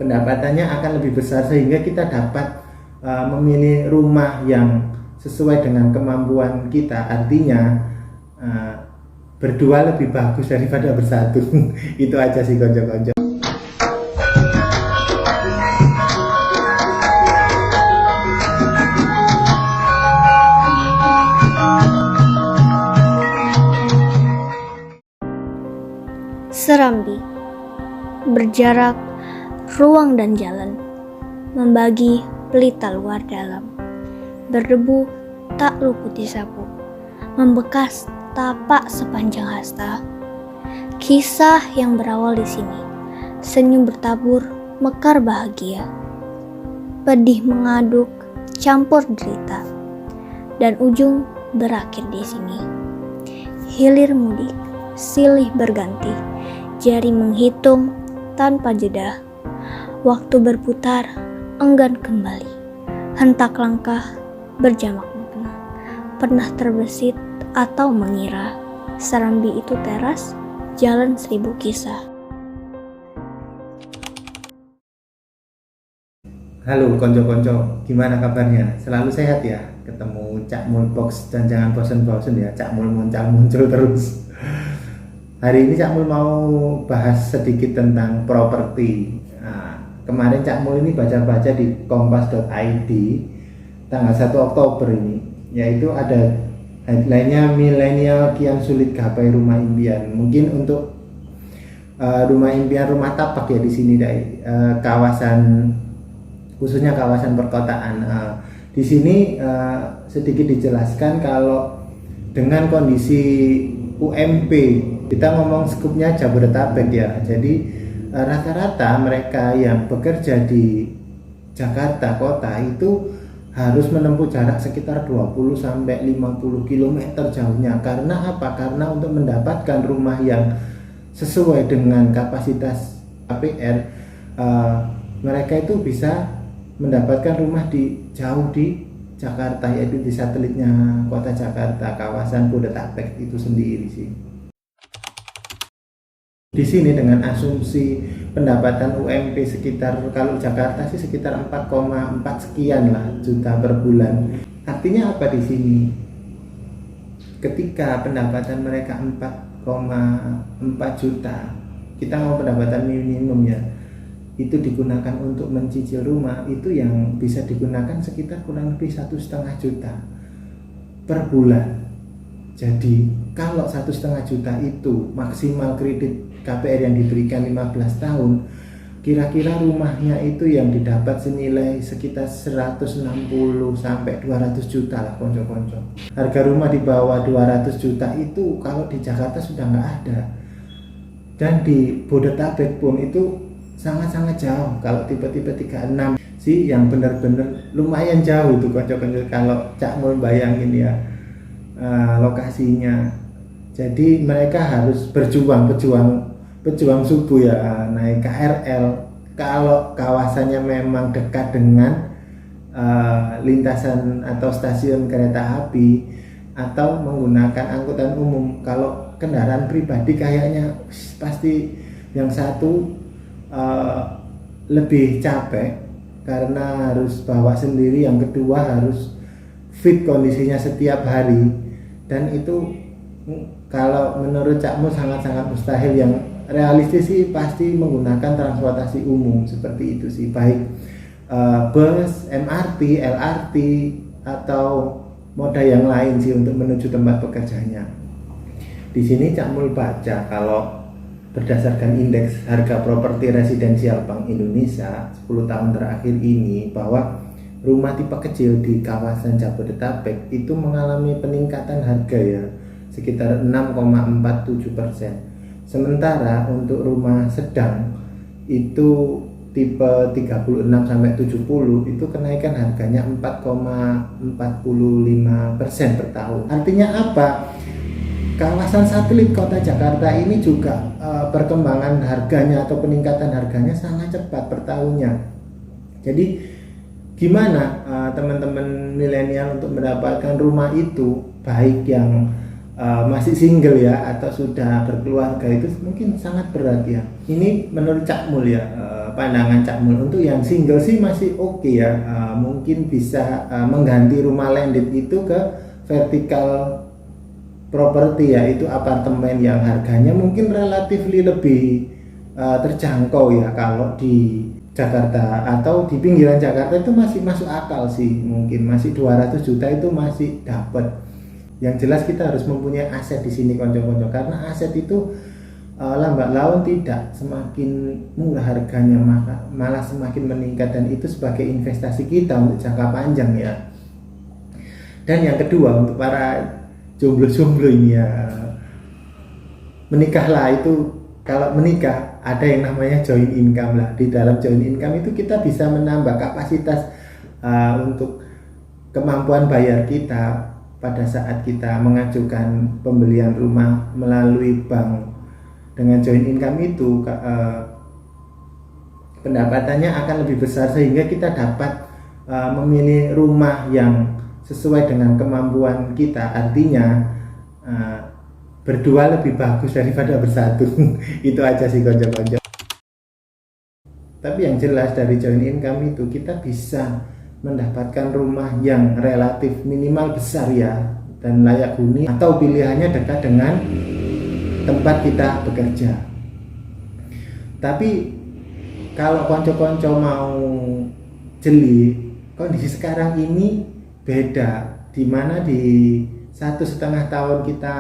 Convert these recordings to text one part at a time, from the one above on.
pendapatannya akan lebih besar, sehingga kita dapat memilih rumah yang sesuai dengan kemampuan kita. Artinya berdua lebih bagus daripada bersatu. Itu aja sih konco-konco. Serambi, berjarak, ruang dan jalan, membagi pelita luar dalam, berdebu tak luput disapu, membekas tapak sepanjang hasta. Kisah yang berawal di sini, senyum bertabur, mekar bahagia, pedih mengaduk, campur derita, dan ujung berakhir di sini. Hilir mudik, silih berganti, jari menghitung tanpa jeda, waktu berputar enggan kembali, hentak langkah berjamak makna, pernah terbesit atau mengira Serambi itu teras, jalan 1000 kisah. Halo konco-konco, gimana kabarnya? Selalu sehat ya? Ketemu Cak Mul Box dan jangan bosen-bosen ya, Cak Mul muncul terus. Hari ini Cak Mul mau bahas sedikit tentang properti. Kemarin Cak Mul ini baca-baca di kompas.id tanggal 1 Oktober ini, yaitu ada headline-nya milenial kian sulit gapai rumah impian. Mungkin untuk rumah impian, rumah tapak ya di sini kawasan, khususnya kawasan perkotaan. Di sini sedikit dijelaskan kalau dengan kondisi UMP, kita ngomong skupnya Jabodetabek ya. Jadi rata-rata mereka yang bekerja di Jakarta kota itu harus menempuh jarak sekitar 20 sampai 50 km jauhnya. Karena apa? Karena untuk mendapatkan rumah yang sesuai dengan kapasitas KPR, mereka itu bisa mendapatkan rumah jauh di Jakarta, yaitu di satelitnya kota Jakarta, kawasan Bodetabek itu sendiri sih. Di sini dengan asumsi pendapatan UMP sekitar, kalau Jakarta sih sekitar 4,4 sekian lah juta per bulan. Artinya apa di sini? Ketika pendapatan mereka 4,4 juta, kita mau pendapatan minimum ya, itu digunakan untuk mencicil rumah, itu yang bisa digunakan sekitar kurang lebih 1,5 juta per bulan. Jadi kalau 1,5 juta itu maksimal kredit KPR yang diberikan 15 tahun, kira-kira rumahnya itu yang didapat senilai sekitar 160 sampai 200 juta lah konco-konco. Harga rumah di bawah 200 juta itu kalau di Jakarta sudah nggak ada, dan di Bodetabek pun itu sangat-sangat jauh. Kalau tipe-tipe 36 sih yang benar-benar lumayan jauh itu konco-konco, kalau Cak Mul bayangin ya lokasinya. Jadi mereka harus berjuang subuh ya, naik KRL. Kalau kawasannya memang dekat dengan lintasan atau stasiun kereta api, atau menggunakan angkutan umum. Kalau kendaraan pribadi kayaknya pasti yang satu lebih capek karena harus bawa sendiri, yang kedua harus fit kondisinya setiap hari, dan itu kalau menurut Cak Mul sangat-sangat mustahil. Yang realistis sih pasti menggunakan transportasi umum seperti itu sih, baik bus, MRT, LRT, atau moda yang lain sih untuk menuju tempat pekerjaannya. Di sini Cak Mul baca kalau berdasarkan indeks harga properti residensial Bank Indonesia 10 tahun terakhir ini, bahwa rumah tipe kecil di kawasan Jabodetabek itu mengalami peningkatan harga ya sekitar 6,47%. Sementara untuk rumah sedang itu tipe 36 sampai 70 itu kenaikan harganya 4,45% per tahun. Artinya apa? Kawasan satelit kota Jakarta ini juga perkembangan harganya atau peningkatan harganya sangat cepat per tahunnya. Jadi gimana teman-teman milenial untuk mendapatkan rumah itu, baik yang masih single ya atau sudah berkeluarga itu mungkin sangat berat ya. Ini menurut Cak Mul ya, pandangan Cak Mul. Untuk yang single sih masih oke ya, mungkin bisa mengganti rumah landed itu ke vertical properti ya, itu apartemen yang harganya mungkin relatif lebih terjangkau ya. Kalau di Jakarta atau di pinggiran Jakarta itu masih masuk akal sih, mungkin masih 200 juta itu masih dapat. Yang jelas kita harus mempunyai aset di sini konco-konco, karena aset itu lambat laun tidak semakin murah harganya, maka malah semakin meningkat, dan itu sebagai investasi kita untuk jangka panjang ya. Dan yang kedua untuk para jomblo-jomblo ini ya, menikahlah. Itu kalau menikah ada yang namanya joint income lah. Di dalam joint income itu kita bisa menambah kapasitas untuk kemampuan bayar kita pada saat kita mengajukan pembelian rumah melalui bank. Dengan joint income itu pendapatannya akan lebih besar, sehingga kita dapat memilih rumah yang sesuai dengan kemampuan kita. Artinya berdua lebih bagus daripada bersatu. Itu aja sih konco-konco. Tapi yang jelas dari joint income itu kita bisa mendapatkan rumah yang relatif minimal besar ya, dan layak huni, atau pilihannya dekat dengan tempat kita bekerja. Tapi kalau konco-konco mau jeli, kondisi sekarang ini beda, dimana di 1,5 tahun kita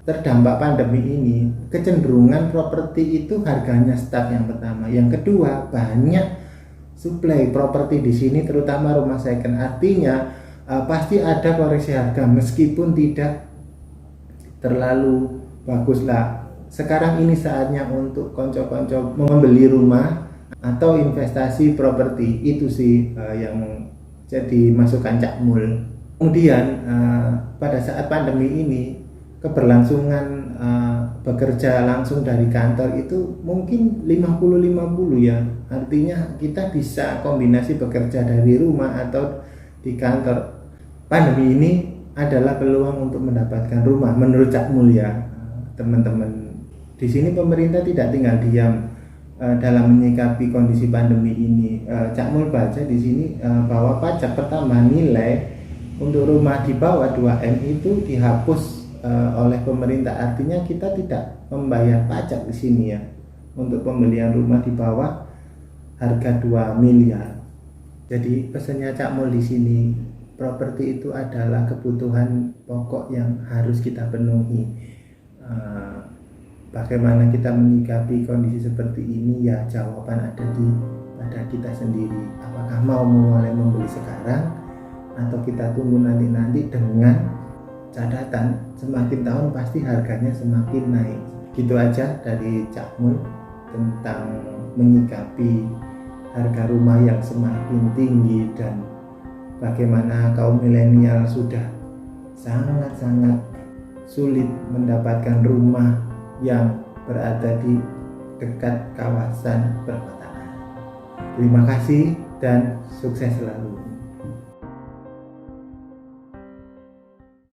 terdampak pandemi ini, kecenderungan properti itu harganya stuck yang pertama. Yang kedua, banyak suplai properti di sini, terutama rumah second. Artinya pasti ada koreksi harga meskipun tidak terlalu bagus lah. Sekarang ini saatnya untuk konco-konco membeli rumah atau investasi properti. Itu sih yang jadi masukan Cak Mul. Kemudian pada saat pandemi ini, keberlangsungan bekerja langsung dari kantor itu mungkin 50-50 ya. Artinya kita bisa kombinasi bekerja dari rumah atau di kantor. Pandemi ini adalah peluang untuk mendapatkan rumah menurut Cak Mul ya, teman-teman. Di sini pemerintah tidak tinggal diam dalam menyikapi kondisi pandemi ini. Cak Mul baca di sini bahwa pajak pertambahan nilai untuk rumah di bawah 2M itu dihapus oleh pemerintah. Artinya kita tidak membayar pajak di sini ya untuk pembelian rumah di bawah harga 2 miliar. Jadi pesannya Cak Mul di sini, properti itu adalah kebutuhan pokok yang harus kita penuhi. Bagaimana kita menyikapi kondisi seperti ini ya, jawaban ada pada kita sendiri. Apakah mau mulai membeli sekarang atau kita tunggu nanti dengan catatan semakin tahun pasti harganya semakin naik. Gitu aja dari Cak Mul tentang menyikapi harga rumah yang semakin tinggi, dan bagaimana kaum milenial sudah sangat-sangat sulit mendapatkan rumah yang berada di dekat kawasan perkotaan. Terima kasih dan sukses selalu.